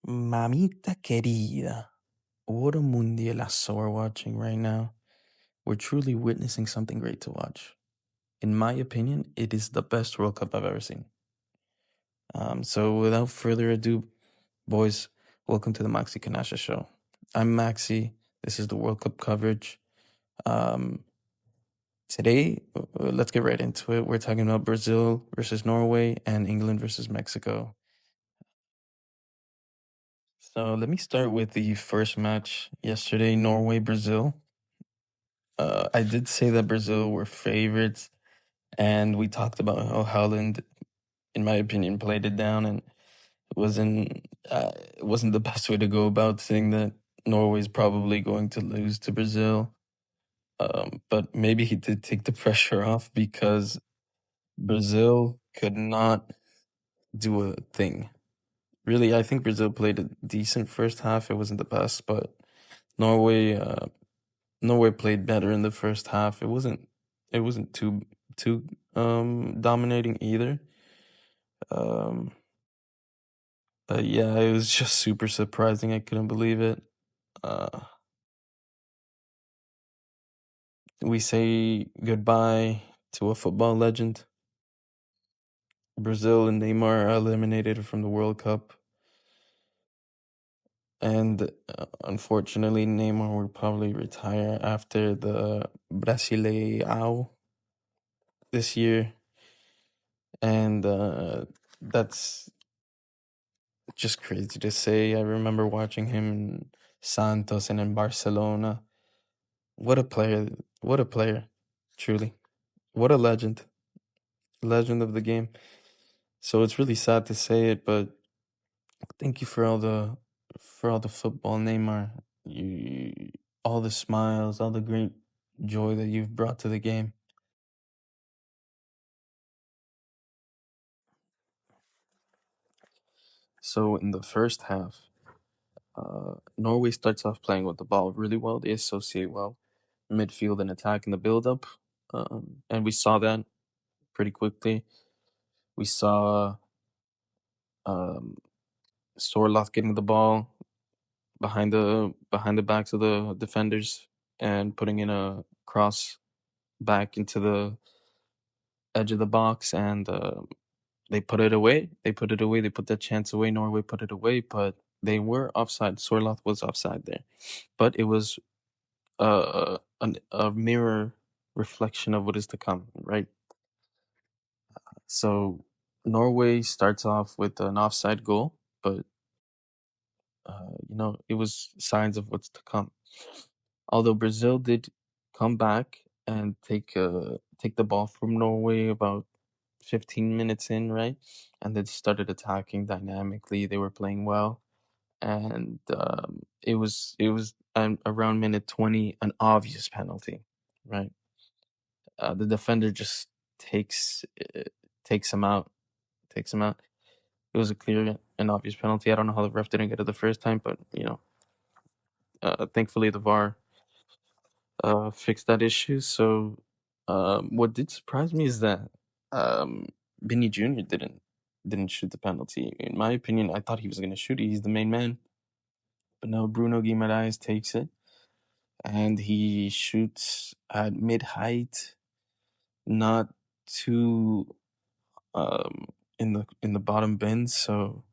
Mamita querida, what a mundialazo we're watching right now. We're truly witnessing something great to watch. In my opinion, it is the best World Cup I've ever seen. So without further ado, boys, welcome to the Maxi Canalla show. I'm Maxi. This is the World Cup coverage. Um, Today, let's get right into it. We're talking about Brazil versus Norway and England versus Mexico. So let me start with the first match yesterday, Norway Brazil. I did say that Brazil were favorites, and we talked about how Haaland, in my opinion, played it down, and it wasn't the best way to go about saying that Norway's probably going to lose to Brazil. But maybe he did take the pressure off because Brazil could not do a thing. Really, I think Brazil played a decent first half. It wasn't the best, but Norway, uh, Norway played better in the first half. It wasn't too dominating either. Um, but yeah, it was just super surprising. I couldn't believe it. Uh, we say goodbye to a football legend. Brazil and Neymar are eliminated from the World Cup. And unfortunately, Neymar will probably retire after the Brasileirão this year. And that's just crazy to say. I remember watching him in Santos and in Barcelona. What a player. What a player. Truly. What a legend. Legend of the game. So it's really sad to say it, but thank you for all the football, Neymar. You all the smiles, all the great joy that you've brought to the game. So in the first half, Norway starts off playing with the ball really well. They associate well, midfield and attack in the build-up, and we saw that pretty quickly. We saw um, Sorloth getting the ball behind the backs of the defenders and putting in a cross back into the edge of the box, and they put it away. They put it away. They put that chance away. Norway put it away, but they were offside. Sorloth was offside there, but it was a mirror reflection of what is to come, right? So Norway starts off with an offside goal, but it was signs of what's to come. Although Brazil did come back and take the ball from Norway about 15 minutes in, right? And they started attacking dynamically. They were playing well, and it was around minute 20 an obvious penalty, right? The defender just takes uh, takes him out, takes him out. It was a clear and obvious penalty. I don't know how the ref didn't get it the first time, but thankfully the VAR fixed that issue. So, what did surprise me is that um, Vinny Jr. didn't shoot the penalty. In my opinion, I thought he was going to shoot it. He's the main man, but no, Bruno Guimaraes takes it and he shoots at mid height, not too in the bottom bins. So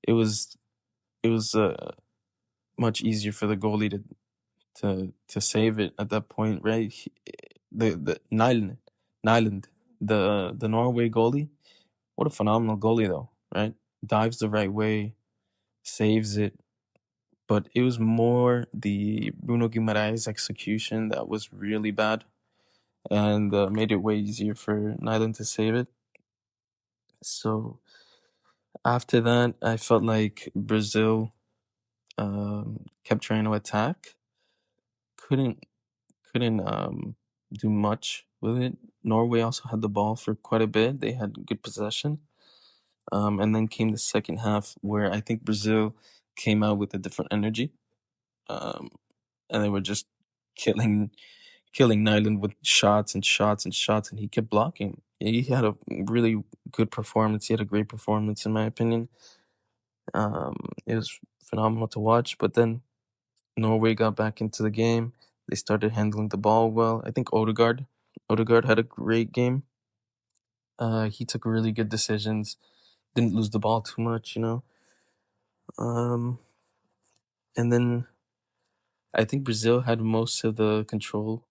it was it was much easier for the goalie to save it at that point, right? The Nyland, the Norway goalie, what a phenomenal goalie though, right? Dives the right way, saves it, but it was more the Bruno Guimaraes execution that was really bad and made it way easier for Nyland to save it. So after that, I felt like Brazil kept trying to attack, couldn't couldn't do much with it. Norway also had the ball for quite a bit. They had good possession. And then came the second half where I think Brazil came out with a different energy. Um, and they were just killing killing Nyland with shots and shots and shots, and he kept blocking. He had a really good performance. He had a great performance, in my opinion. It was phenomenal to watch. But then Norway got back into the game. They started handling the ball well. I think Odegaard had a great game. He took really good decisions. Didn't lose the ball too much, you know. And then I think Brazil had most of the control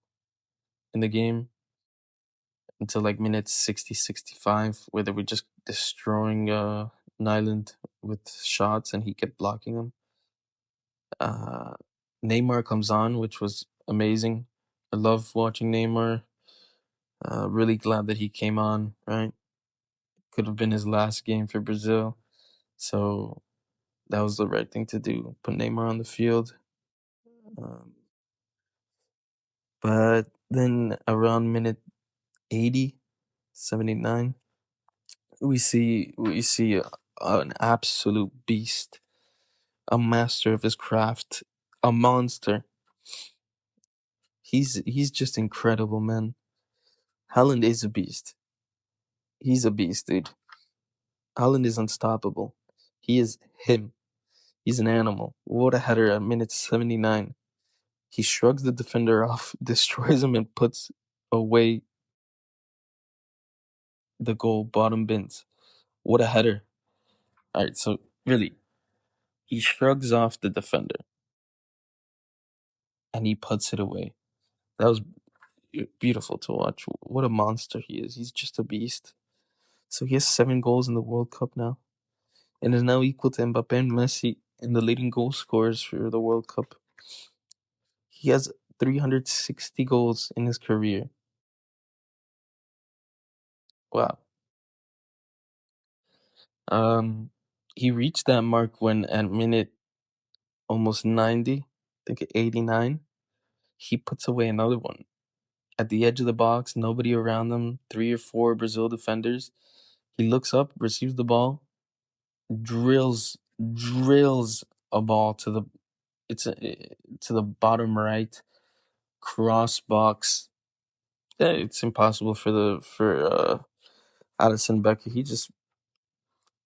in the game until like minutes 60, 65, where they were just destroying Nyland with shots and he kept blocking them. Neymar comes on, which was amazing. I love watching Neymar. Really glad that he came on, right? Could have been his last game for Brazil. So that was the right thing to do. Put Neymar on the field. Um, but then around minute 80, 79, we see an absolute beast, a master of his craft, a monster. He's just incredible, man. Haaland is a beast. He's a beast, dude. Haaland is unstoppable. He is him. He's an animal. What a header at minute 79. He shrugs the defender off, destroys him, and puts away the goal, bottom bins. What a header. All right, so really, he shrugs off the defender and he puts it away. That was beautiful to watch. What a monster he is. He's just a beast. So he has 7 goals in the World Cup now and is now equal to Mbappe and Messi in the leading goal scorers for the World Cup. He has 360 goals in his career. Wow. He reached that mark when at minute almost 90, I think at 89, he puts away another one. At the edge of the box, nobody around him, 3 or 4 Brazil defenders. He looks up, receives the ball, drills a ball to the to the bottom right cross box. Yeah, it's impossible for Addison Becker. He just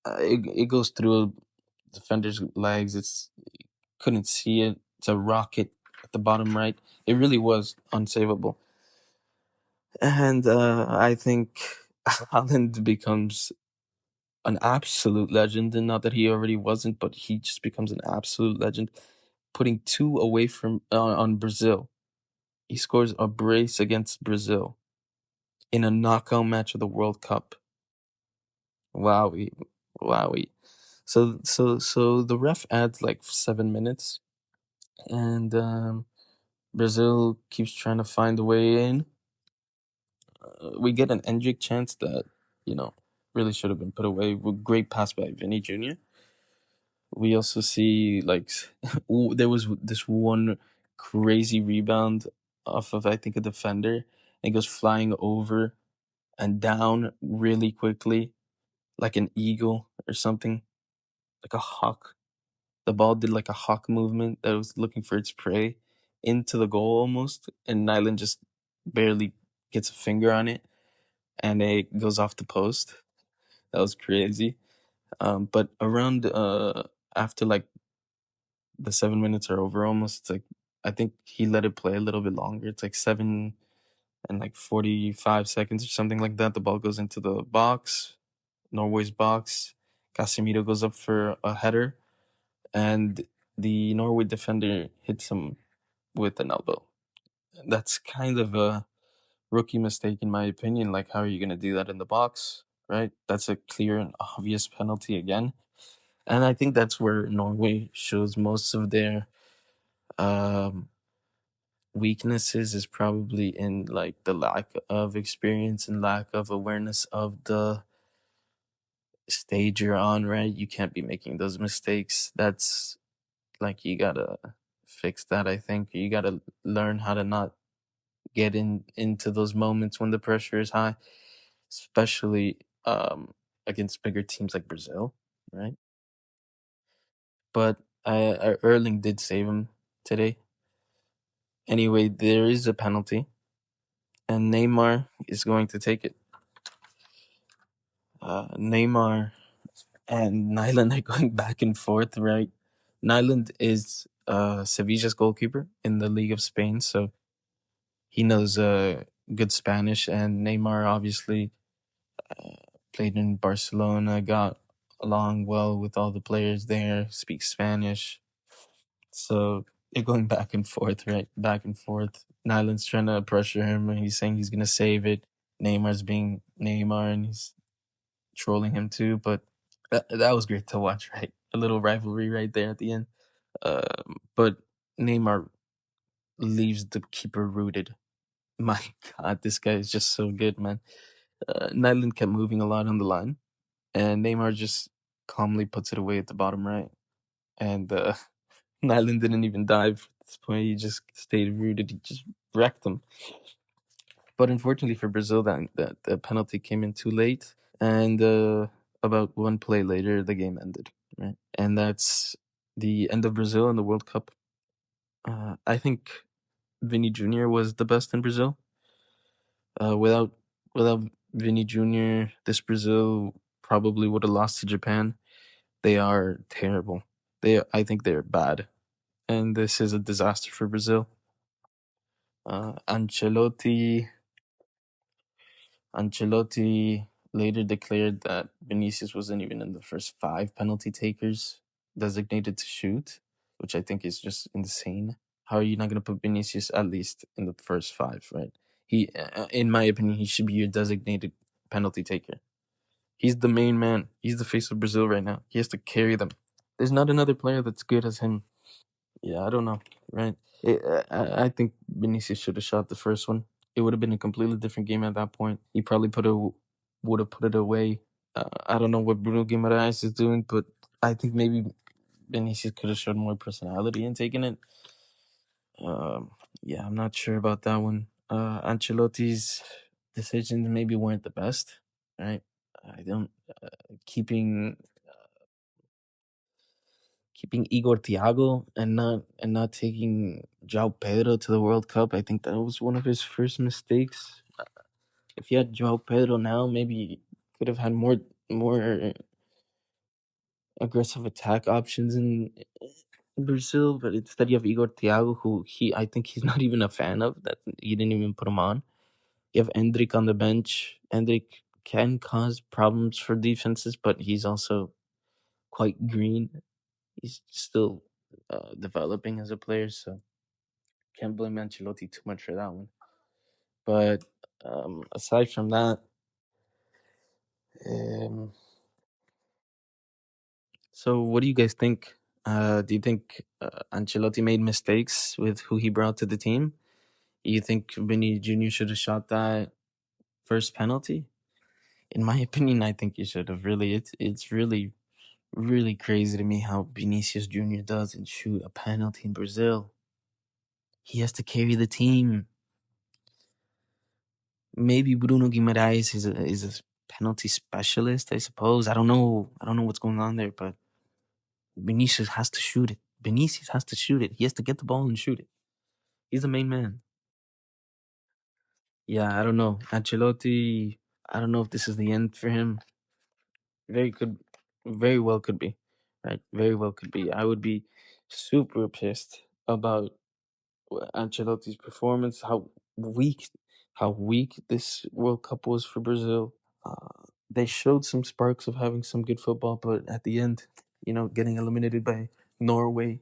it goes through a defender's legs. It's couldn't see it. It's a rocket at the bottom right. It really was unsavable. And I think Haaland becomes an absolute legend, and not that he already wasn't, but he just becomes an absolute legend, putting 2 away from on Brazil. He scores a brace against Brazil in a knockout match of the World Cup. Wowie, wowie. So the ref adds like 7 minutes, and Brazil keeps trying to find a way in. We get an Endrick chance that you know really should have been put away. With great pass by Vinny Jr. We also see like there was this one crazy rebound off of I think a defender, and it goes flying over and down really quickly, like an eagle or something, like a hawk. The ball did like a hawk movement that was looking for its prey into the goal almost, and Nyland just barely gets a finger on it, and it goes off the post. That was crazy. But around after like the 7 minutes are over almost, it's like I think he let it play a little bit longer. It's like 7 and like 45 seconds or something like that. The ball goes into the box, Norway's box. Casemiro goes up for a header, and the Norway defender hits him with an elbow. That's kind of a rookie mistake, in my opinion. Like, how are you going to do that in the box, right? That's a clear and obvious penalty again. And I think that's where Norway shows most of their um, weaknesses is probably in like the lack of experience and lack of awareness of the stage you're on, right? You can't be making those mistakes. That's like you gotta fix that. I think you gotta learn how to not get into those moments when the pressure is high, especially against bigger teams like Brazil, right? But Erling did save him today. Anyway, there is a penalty, and Neymar is going to take it. Neymar and Nyland are going back and forth, right? Nyland is Sevilla's goalkeeper in the League of Spain, so he knows good Spanish, and Neymar obviously played in Barcelona, got along well with all the players there, speaks Spanish. So they're going back and forth, right? Back and forth. Nyland's trying to pressure him, and he's saying he's gonna save it. Neymar's being Neymar, and he's trolling him too. But that was great to watch, right? A little rivalry right there at the end. But Neymar leaves the keeper rooted. My God, this guy is just so good, man. Nyland kept moving a lot on the line, and Neymar just calmly puts it away at the bottom right. And Nyland didn't even dive at this point. He just stayed rooted. He just wrecked him. But unfortunately for Brazil, that the penalty came in too late, and about one play later, the game ended. Right, and that's the end of Brazil in the World Cup. I think Vini Jr. was the best in Brazil. Without Vini Jr., this Brazil probably would have lost to Japan. They are terrible. I think they're bad, and this is a disaster for Brazil. Ancelotti later declared that Vinicius wasn't even in the first 5 penalty takers designated to shoot, which I think is just insane. How are you not going to put Vinicius at least in the first 5, right? He, in my opinion, he should be your designated penalty taker. He's the main man. He's the face of Brazil right now. He has to carry them. There's not another player that's good as him. Yeah, I don't know, right? I think Vinicius should have shot the first one. It would have been a completely different game at that point. He probably would have put it away. I don't know what Bruno Guimaraes is doing, but I think maybe Vinicius could have showed more personality in taking it. Yeah, I'm not sure about that one. Ancelotti's decisions maybe weren't the best, right? I don't keeping Igor Thiago and not taking João Pedro to the World Cup. I think that was one of his first mistakes. If he had João Pedro now, maybe he could have had more aggressive attack options in Brazil. But instead, you have Igor Thiago, who I think he's not even a fan of. That he didn't even put him on. You have Endrick on the bench. Endrick can cause problems for defenses, but he's also quite green. He's still developing as a player, so can't blame Ancelotti too much for that one. But aside from that, um, so what do you guys think? Do you think Ancelotti made mistakes with who he brought to the team? You think Vinny Jr. should have shot that first penalty? In my opinion, I think he should have. Really, it's really crazy to me how Vinicius Jr. doesn't shoot a penalty in Brazil. He has to carry the team. Maybe Bruno Guimaraes is a penalty specialist, I suppose. I don't know. I don't know what's going on there, but Vinicius has to shoot it. Vinicius has to shoot it. He has to get the ball and shoot it. He's the main man. Yeah, I don't know. Ancelotti, I don't know if this is the end for him. Very well could be. Right? Very well could be. I would be super pissed about Ancelotti's performance, how weak this World Cup was for Brazil. They showed some sparks of having some good football, but at the end, getting eliminated by Norway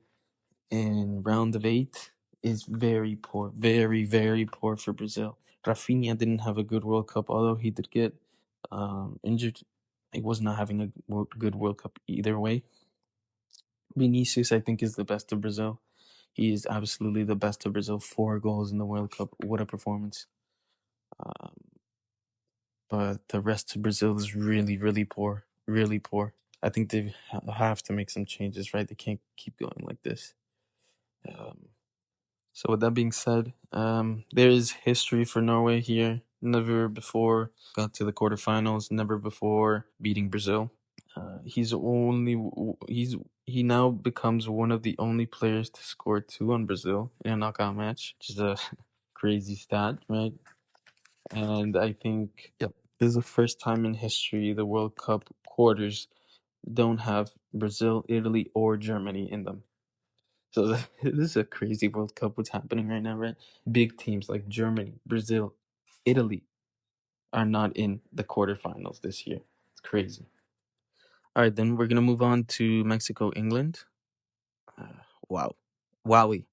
in round of 8 is very poor, very very poor for Brazil. Rafinha didn't have a good World Cup, although he did get injured. He was not having a good World Cup either way. Vinicius, I think, is the best of Brazil. He is absolutely the best of Brazil. 4 goals in the World Cup. What a performance. Um, but the rest of Brazil is really, really poor. Really poor. I think they have to make some changes, right? They can't keep going like this. So with that being said, there is history for Norway here. Never before got to the quarterfinals. Never before beating Brazil. He now becomes one of the only players to score 2 on Brazil in a knockout match, which is a crazy stat, right? And I think, yep, this is the first time in history the World Cup quarters don't have Brazil, Italy, or Germany in them. So this is a crazy World Cup. What's happening right now, right? Big teams like Germany, Brazil, Italy are not in the quarterfinals this year. It's crazy. All right, then we're gonna move on to Mexico, England. Wow, wowie,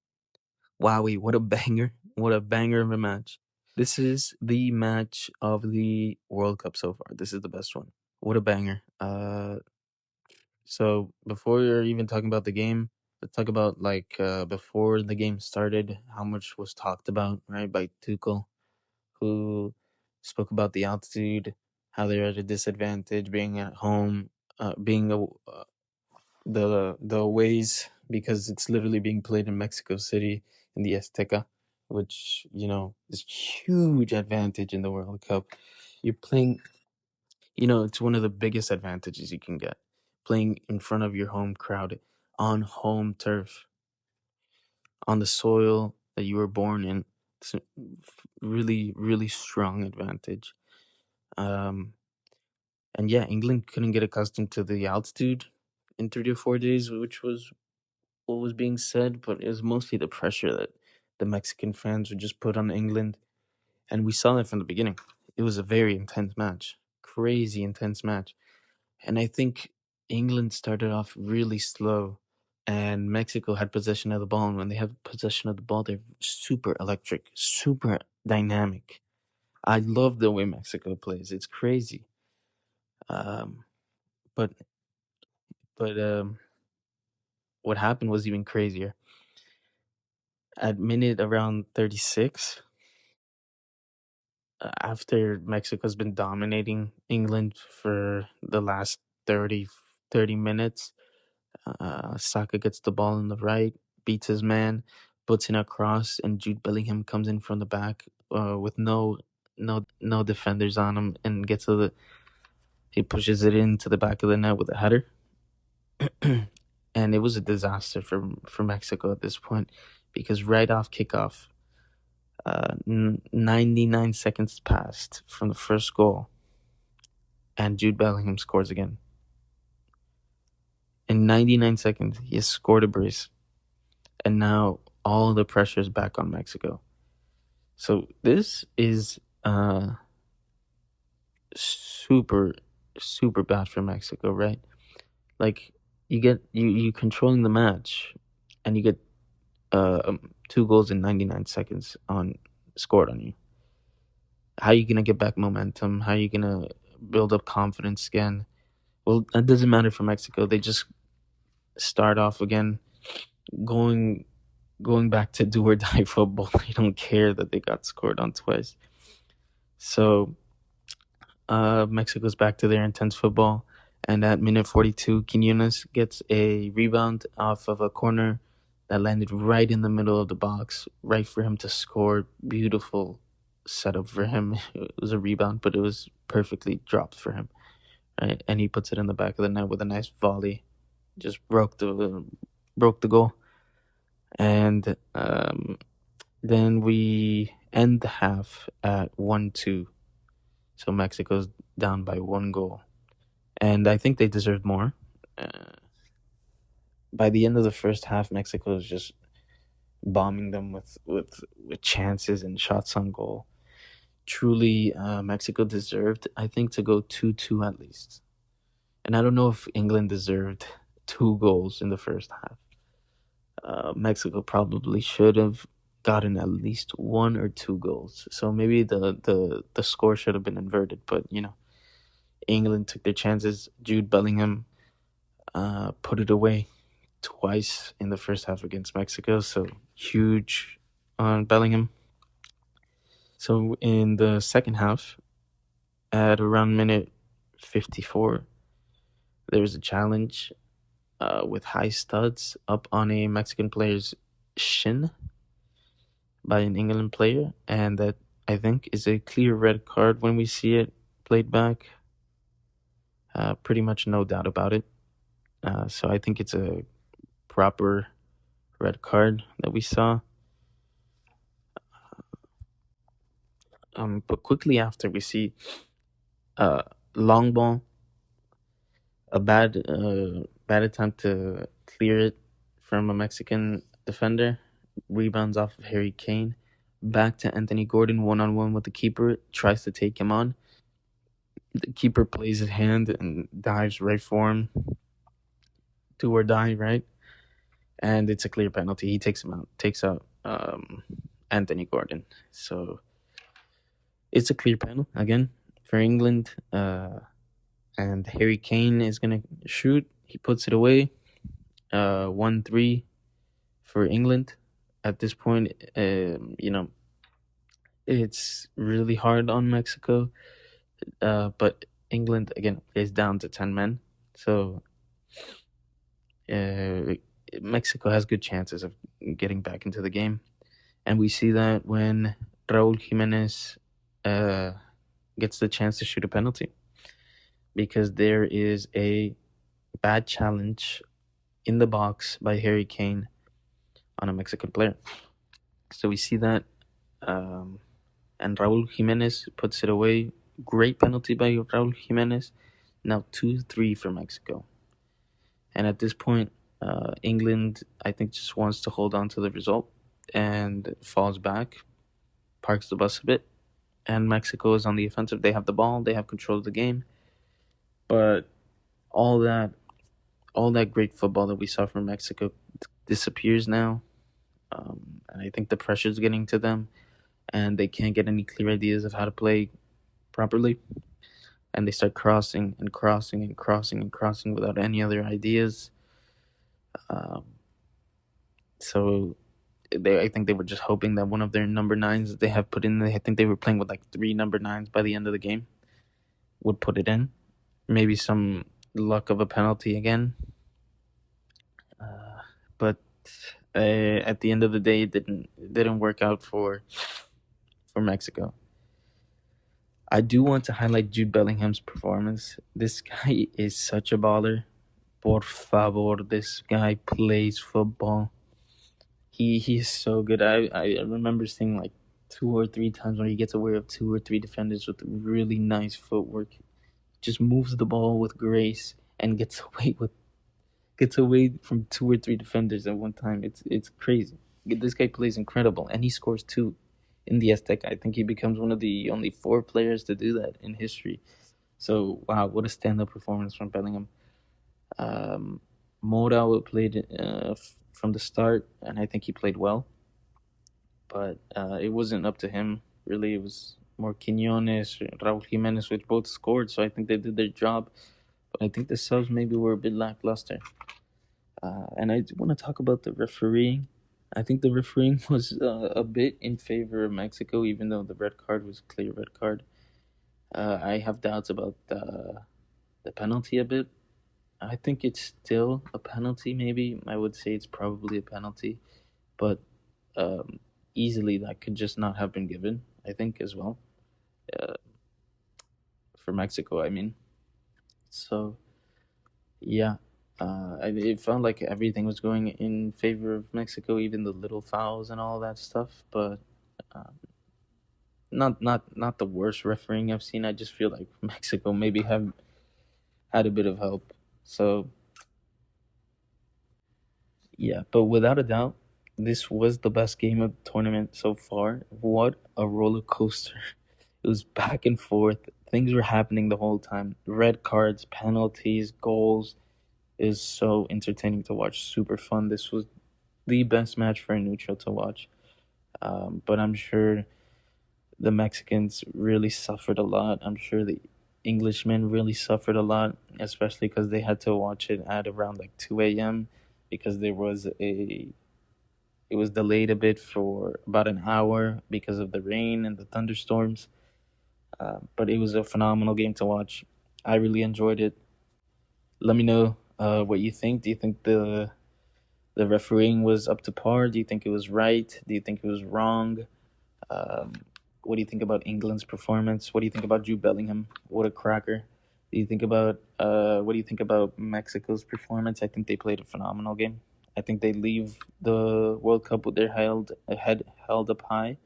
wowie! What a banger! What a banger of a match! This is the match of the World Cup so far. This is the best one. What a banger! So before we're even talking about the game, let's talk about before the game started, how much was talked about, right, by Tuchel, who spoke about the altitude, how they're at a disadvantage being at home, being the ways, because it's literally being played in Mexico City in the Azteca, which is huge advantage in the World Cup. You're playing, it's one of the biggest advantages you can get, playing in front of your home crowd on home turf, on the soil that you were born in. It's a really, really strong advantage. Um, and yeah, England couldn't get accustomed to the altitude in 3 to 4 days, which was what was being said, but it was mostly the pressure that the Mexican fans would just put on England. And we saw that from the beginning. It was a very intense match, crazy intense match. And I think England started off really slow, and Mexico had possession of the ball. And when they have possession of the ball, they're super electric, super dynamic. I love the way Mexico plays. It's crazy. Um, but but what happened was even crazier. At minute around 36, after Mexico's been dominating England for the last 30 minutes, Saka gets the ball in the right, beats his man, puts in a cross, and Jude Bellingham comes in from the back with no defenders on him, and he pushes it into the back of the net with a header. And it was a disaster for Mexico at this point, because right off kickoff, 99 seconds passed from the first goal, and Jude Bellingham scores again. In 99 seconds, he has scored a brace, and now all the pressure is back on Mexico. So this is super, super bad for Mexico, right? Like, you controlling the match, and you get 2 goals in 99 seconds scored on you. How are you gonna get back momentum? How are you gonna build up confidence again? Well, that doesn't matter for Mexico. They just start off again, going back to do or die football. They don't care that they got scored on twice. So Mexico's back to their intense football, and at minute 42, Quinones gets a rebound off of a corner that landed right in the middle of the box, right for him to score. Beautiful setup for him. It was a rebound, but it was perfectly dropped for him, right? And he puts it in the back of the net with a nice volley. Just broke the goal, and then we end the half at 1-2. So Mexico's down by 1 goal, and I think they deserved more. By the end of the first half, Mexico was just bombing them with chances and shots on goal. Truly, Mexico deserved, I think, to go 2-2 at least. And I don't know if England deserved 2 goals in the first half. Mexico probably should have gotten at least 1 or 2 goals. So maybe the score should have been inverted. But, England took their chances. Jude Bellingham put it away twice in the first half against Mexico. So huge on Bellingham. So in the second half, at around minute 54, there was a challenge with high studs up on a Mexican player's shin by an England player, and that, I think, is a clear red card when we see it played back. Pretty much no doubt about it. So I think it's a proper red card that we saw. But quickly after, we see long ball A bad attempt to clear it from a Mexican defender. Rebounds off of Harry Kane. Back to Anthony Gordon, 1-on-1 with the keeper. Tries to take him on. The keeper plays his hand and dives right for him. Do or die, right? And it's a clear penalty. He takes him out. Takes out Anthony Gordon. So it's a clear penalty again for England. And Harry Kane is gonna shoot. He puts it away. 1-3 for England. At this point, it's really hard on Mexico. But England again is down to 10 men. So Mexico has good chances of getting back into the game. And we see that when Raul Jimenez gets the chance to shoot a penalty, because there is a bad challenge in the box by Harry Kane on a Mexican player. So we see that, and Raul Jimenez puts it away. Great penalty by Raul Jimenez. Now 2-3 for Mexico. And at this point, England, I think, just wants to hold on to the result and falls back, parks the bus a bit. And Mexico is on the offensive. They have the ball. They have control of the game. But all that great football that we saw from Mexico disappears now. And I think the pressure is getting to them, and they can't get any clear ideas of how to play properly. And they start crossing and crossing and crossing and crossing without any other ideas. So I think they were just hoping that one of their number nines that they have put in, I think they were playing with like 3 number nines by the end of the game, would put it in. Maybe some luck of a penalty again. But at the end of the day, it didn't work out for Mexico. I do want to highlight Jude Bellingham's performance. This guy is such a baller. Por favor, this guy plays football. He is so good. I remember seeing like 2 or 3 times when he gets away of 2 or 3 defenders with really nice footwork. Just moves the ball with grace and gets away from 2 or 3 defenders at one time. It's crazy. This guy plays incredible, and he scores 2 in the Azteca. I think he becomes one of the only 4 players to do that in history. So wow, what a stand-up performance from Bellingham. Mora played from the start, and I think he played well. But it wasn't up to him, really. It was more Quiñones, Raul Jimenez, which both scored, so I think they did their job. But I think the subs maybe were a bit lackluster. And I want to talk about the refereeing. I think the refereeing was a bit in favor of Mexico, even though the red card was a clear red card. I have doubts about the penalty a bit. I think it's still a penalty, maybe. I would say it's probably a penalty. But easily that could just not have been given, I think, as well. For Mexico, I mean. So, yeah. It felt like everything was going in favor of Mexico, even the little fouls and all that stuff. But not the worst refereeing I've seen. I just feel like Mexico maybe have had a bit of help. So yeah, but without a doubt, this was the best game of the tournament so far. What a roller coaster! It was back and forth. Things were happening the whole time. Red cards, penalties, goals. It was so entertaining to watch. Super fun. This was the best match for a neutral to watch. But I'm sure the Mexicans really suffered a lot. I'm sure the Englishmen really suffered a lot, especially because they had to watch it at around like 2 a.m. because it was delayed a bit for about an hour because of the rain and the thunderstorms. But it was a phenomenal game to watch. I really enjoyed it. Let me know what you think. Do you think the refereeing was up to par? Do you think it was right? Do you think it was wrong? What do you think about England's performance? What do you think about Jude Bellingham? What a cracker! What do you think about Mexico's performance? I think they played a phenomenal game. I think they leave the World Cup with their head held up high,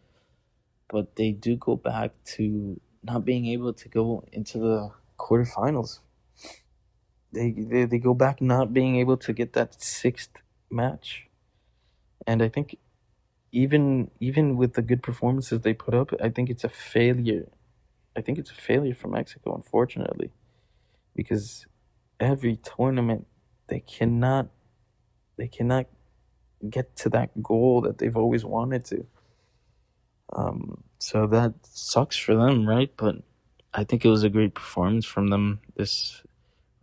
but they do go back to not being able to go into the quarterfinals. they go back not being able to get that sixth match, and I think even with the good performances they put up, I think it's a failure. I think it's a failure for Mexico, unfortunately, because every tournament they cannot they cannot get to that goal that they've always wanted to. So that sucks for them, right? But I think it was a great performance from them this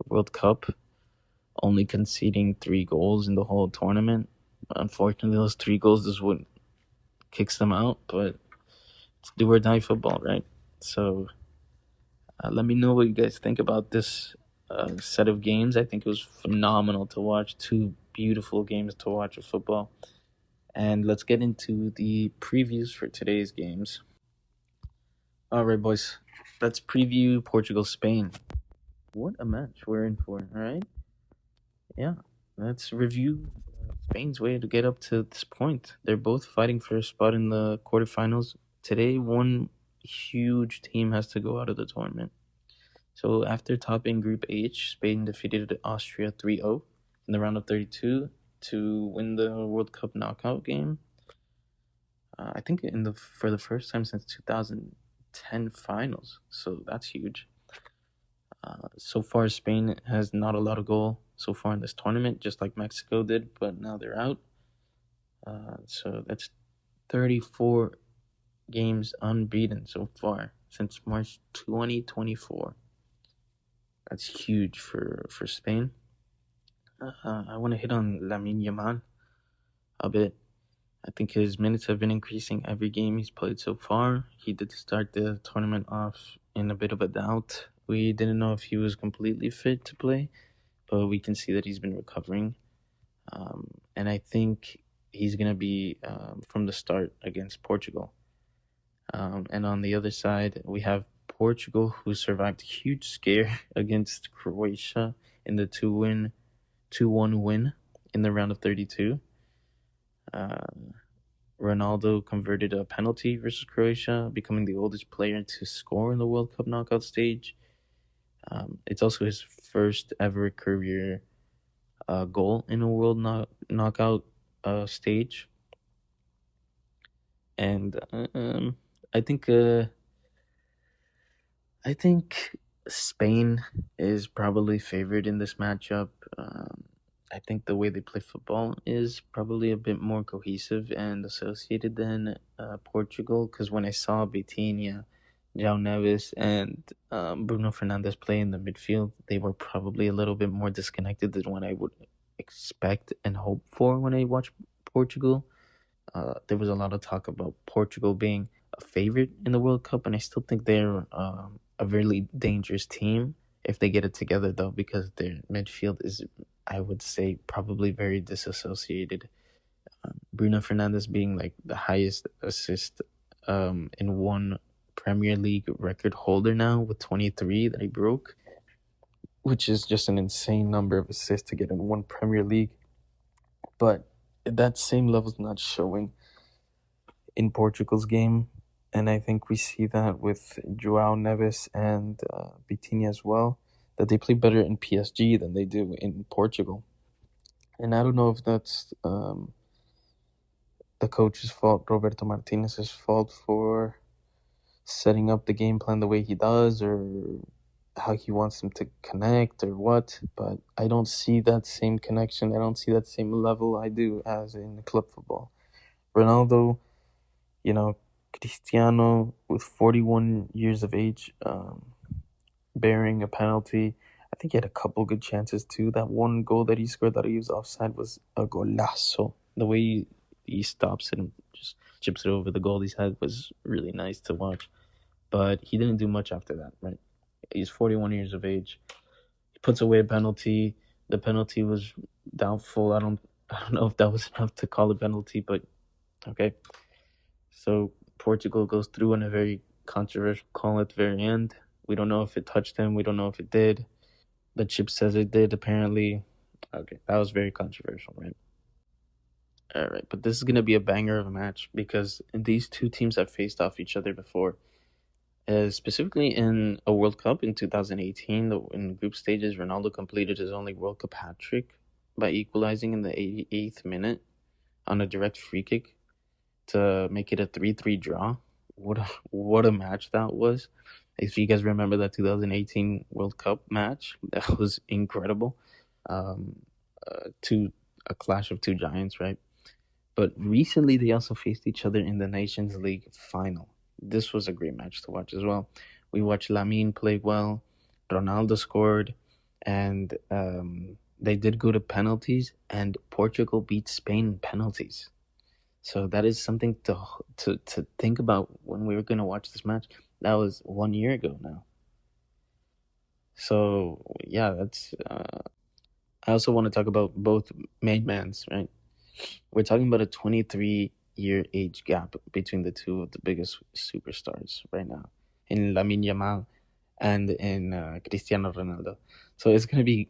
World Cup, only conceding 3 goals in the whole tournament. Unfortunately, those 3 goals is what kicks them out, but it's do or die football, right? So let me know what you guys think about this set of games. I think it was phenomenal to watch. 2 beautiful games to watch of football. And let's get into the previews for today's games. All right, boys. Let's preview Portugal-Spain. What a match we're in for, all right? Yeah, let's review Spain's way to get up to this point. They're both fighting for a spot in the quarterfinals. Today, one huge team has to go out of the tournament. So after topping Group H, Spain defeated Austria 3-0 in the round of 32 to win the World Cup knockout game. I think for the first time since 2010 finals, so that's huge. So far, Spain has not allowed a goal so far in this tournament, just like Mexico did, but now they're out. So that's 34 games unbeaten so far since March 2024. That's huge for Spain. I want to hit on Lamine Yamal a bit. I think his minutes have been increasing every game he's played so far. He did start the tournament off in a bit of a doubt. We didn't know if he was completely fit to play, but we can see that he's been recovering. And I think he's going to be from the start against Portugal. And on the other side, we have Portugal, who survived a huge scare against Croatia in the 2-1 win in the round of 32. Ronaldo converted a penalty versus Croatia, becoming the oldest player to score in the World Cup knockout stage. It's also his first ever career goal in a world knockout stage. And I think Spain is probably favored in this matchup. I think the way they play football is probably a bit more cohesive and associated than Portugal. Because when I saw Vitinha, João Neves, and Bruno Fernandes play in the midfield, they were probably a little bit more disconnected than what I would expect and hope for when I watch Portugal. There was a lot of talk about Portugal being a favorite in the World Cup, and I still think they're a really dangerous team if they get it together, though, because their midfield is, I would say, probably very disassociated. Bruno Fernandes being like the highest assist in one Premier League record holder now with 23 that he broke, which is just an insane number of assists to get in one Premier League. But that same level's not showing in Portugal's game, and I think we see that with João Neves and Vitinha as well, that they play better in PSG than they do in Portugal. And I don't know if that's the coach's fault, Roberto Martinez's fault, for setting up the game plan the way he does, or how he wants them to connect, or what. But I don't see that same connection. I don't see that same level I do as in club football. Ronaldo, Cristiano with 41 years of age, bearing a penalty. I think he had a couple good chances too. That one goal that he scored that he was offside was a golazo. The way he stops it and just chips it over the goal he's had was really nice to watch. But he didn't do much after that, right? He's 41 years of age. He puts away a penalty. The penalty was doubtful. I don't know if that was enough to call a penalty, but okay. So Portugal goes through on a very controversial call at the very end. We don't know if it touched him. We don't know if it did. The chip says it did, apparently. Okay, that was very controversial, right? All right, but this is going to be a banger of a match because these two teams have faced off each other before. Specifically in a World Cup in 2018, in group stages, Ronaldo completed his only World Cup hat trick by equalizing in the 88th minute on a direct free kick to make it a 3-3 draw. What a match that was. If you guys remember that 2018 World Cup match, that was incredible. Um, two A clash of two giants, right? But recently they also faced each other in the Nations League final. This was a great match to watch as well. We watched Lamine play well, Ronaldo scored, and they did go to penalties, and Portugal beat Spain in penalties. So that is something to think about when we were going to watch this match. That was 1 year ago now. So yeah, that's. I also want to talk about both main mans, right? We're talking about a 23-year age gap between the two of the biggest superstars right now, in Lamine Yamal and in Cristiano Ronaldo. So it's gonna be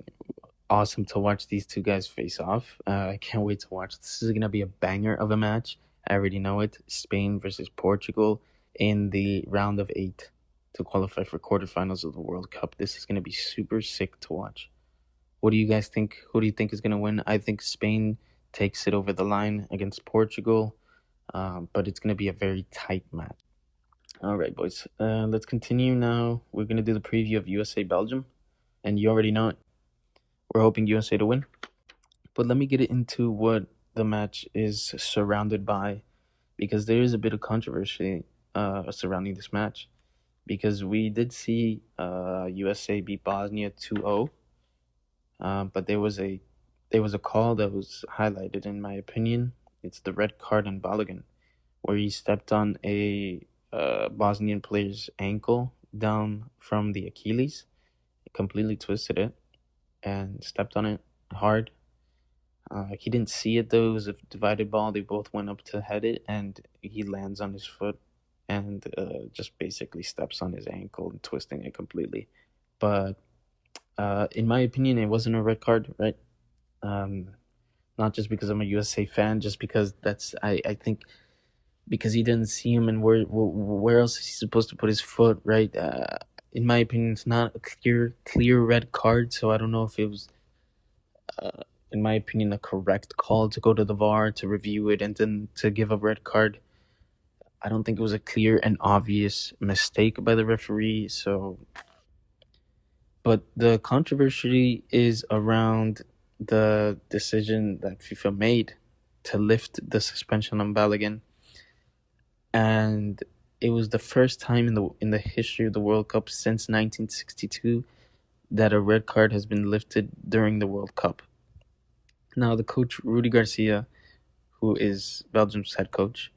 awesome to watch these two guys face off. I can't wait to watch. This is gonna be a banger of a match. I already know it. Spain versus Portugal in the round of 8 to qualify for quarterfinals of the World Cup. This is gonna be super sick to watch. What do you guys think? Who do you think is gonna win? I think Spain takes it over the line against Portugal, but it's gonna be a very tight match. All right, boys. Let's continue now. We're gonna do the preview of USA Belgium, and you already know it. We're hoping USA to win. But let me get into what the match is surrounded by, because there is a bit of controversy surrounding this match. Because we did see USA beat Bosnia 2-0, but there was a call that was highlighted, in my opinion. It's the red card on Balogun, where he stepped on a Bosnian player's ankle down from the Achilles, completely twisted it, and stepped on it hard. He didn't see it though. It was a divided ball. They both went up to head it, and he lands on his foot and just basically steps on his ankle and twisting it completely. But in my opinion, it wasn't a red card, right? Not just because I'm a USA fan, just because I think because he didn't see him, and where else is he supposed to put his foot, right? In my opinion, it's not a clear red card, so I don't know if it was, in my opinion, a correct call to go to the VAR to review it and then to give a red card. I don't think it was a clear and obvious mistake by the referee. So, but the controversy is around the decision that FIFA made to lift the suspension on Balogun, and it was the first time in the history of the World Cup since 1962 that a red card has been lifted during the World Cup. Now, the coach Rudy Garcia, who is Belgium's head coach,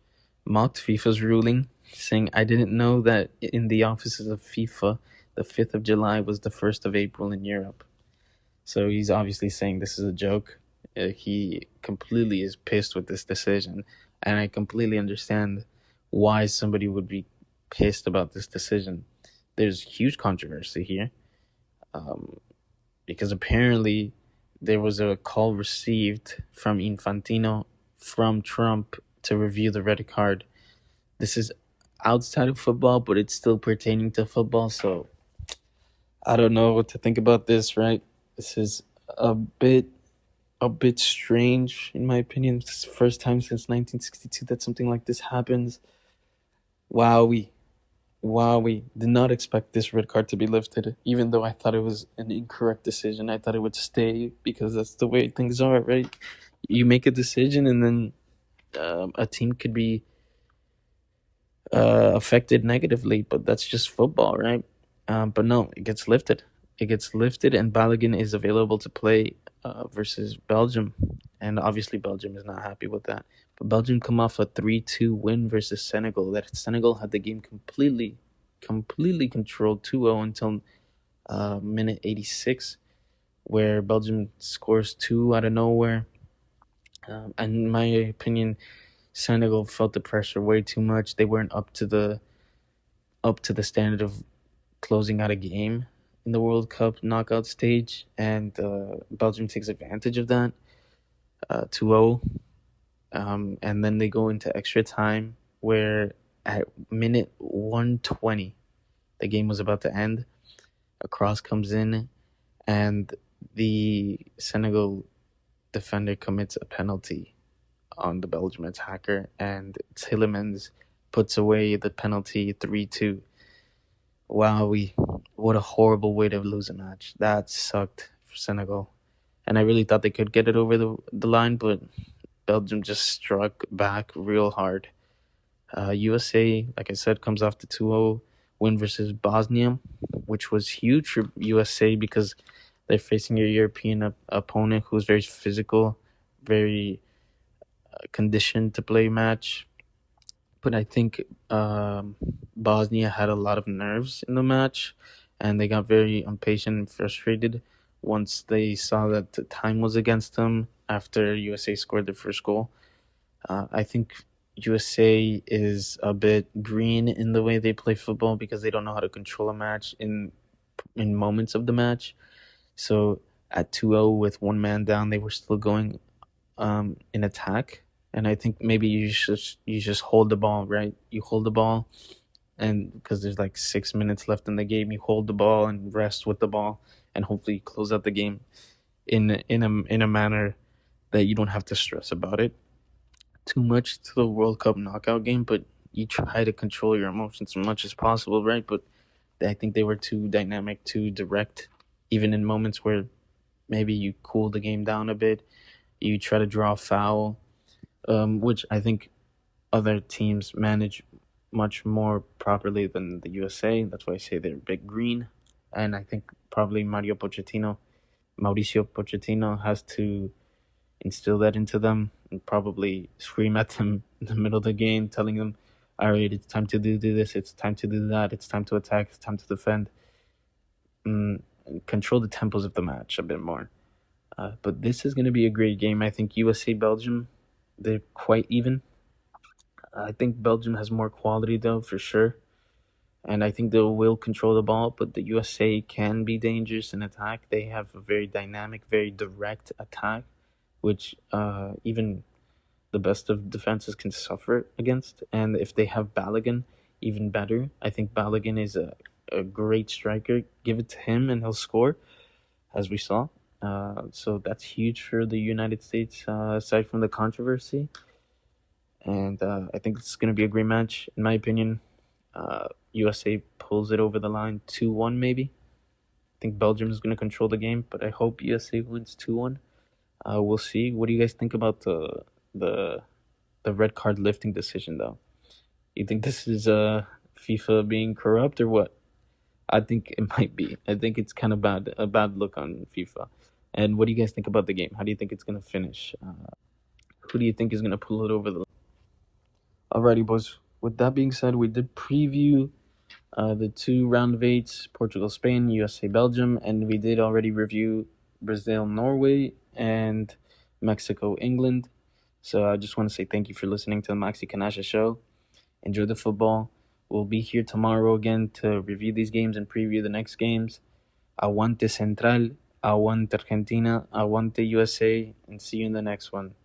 mocked FIFA's ruling, saying, "I didn't know that in the offices of FIFA, the 5th of July was the 1st of April in Europe." So he's obviously saying this is a joke. He completely is pissed with this decision, and I completely understand why somebody would be pissed about this decision. There's huge controversy here, because apparently there was a call received from Infantino from Trump to review the red card. This is outside of football, but it's still pertaining to football, so I don't know what to think about this, right? This is a bit strange, in my opinion. It's the first time since 1962 that something like this happens. Wowie. Did not expect this red card to be lifted, even though I thought it was an incorrect decision. I thought it would stay because that's the way things are, right? You make a decision and then a team could be affected negatively, but that's just football, right? But no, it gets lifted. And Balogun is available to play versus Belgium. And obviously Belgium is not happy with that. But Belgium come off a 3-2 win versus Senegal. That Senegal had the game completely controlled 2-0 until minute 86, where Belgium scores 2 out of nowhere. And in my opinion, Senegal felt the pressure way too much. They weren't up to the standard of closing out a game in the World Cup knockout stage, and Belgium takes advantage of that, 2-0. And then they go into extra time, where at minute 120, The game was about to end. A cross comes in, and the Senegal defender commits a penalty on the Belgium attacker, and Tillemans puts away the penalty 3-2. Wow, what a horrible way to lose a match. That sucked for Senegal. And I really thought they could get it over the line, but Belgium just struck back real hard. USA, like I said, comes off the 2-0 win versus Bosnia, which was huge for USA because they're facing a European opponent who's very physical, very conditioned to play match. But I think Bosnia had a lot of nerves in the match, and they got very impatient and frustrated once they saw that the time was against them after USA scored their first goal. I think USA is a bit green in the way they play football because they don't know how to control a match in moments of the match. So at 2-0 with one man down, they were still going in attack. And I think maybe you just hold the ball, right? You hold the ball, and because there's like 6 minutes left in the game, you hold the ball and rest with the ball, and hopefully close out the game in a manner that you don't have to stress about it too much to the World Cup knockout game. But you try to control your emotions as much as possible, right? But I think they were too dynamic, too direct, even in moments where maybe you cool the game down a bit. You try to draw a foul, which I think other teams manage much more properly than the USA. That's why I say they're big green. And I think probably Mauricio Pochettino has to instill that into them and probably scream at them in the middle of the game, telling them, all right, it's time to do this, it's time to do that, it's time to attack, it's time to defend. Control the tempos of the match a bit more. But this is going to be a great game. I think USA-Belgium, they're quite even. I think Belgium has more quality, though, for sure. And I think they will control the ball, but the USA can be dangerous in attack. They have a very dynamic, very direct attack, which even the best of defenses can suffer against. And if they have Balogun, even better. I think Balogun is a great striker. Give it to him and he'll score, as we saw. So that's huge for the United States, aside from the controversy. And I think it's going to be a great match, in my opinion. USA pulls it over the line 2-1 maybe. I think Belgium is going to control the game, but I hope USA wins 2-1. We'll see. What do you guys think about the red card lifting decision, though? You think this is FIFA being corrupt or what? I think it might be. I think it's kind of a bad look on FIFA. And what do you guys think about the game? How do you think it's going to finish? Who do you think is going to pull it over the line? Alrighty, boys. With that being said, we did preview the 2 round of 8s, Portugal, Spain, USA, Belgium, and we did already review Brazil, Norway, and Mexico, England. So I just want to say thank you for listening to the Maxi Canalla show. Enjoy the football. We'll be here tomorrow again to review these games and preview the next games. Aguante Central, Aguante Argentina, Aguante USA, and see you in the next one.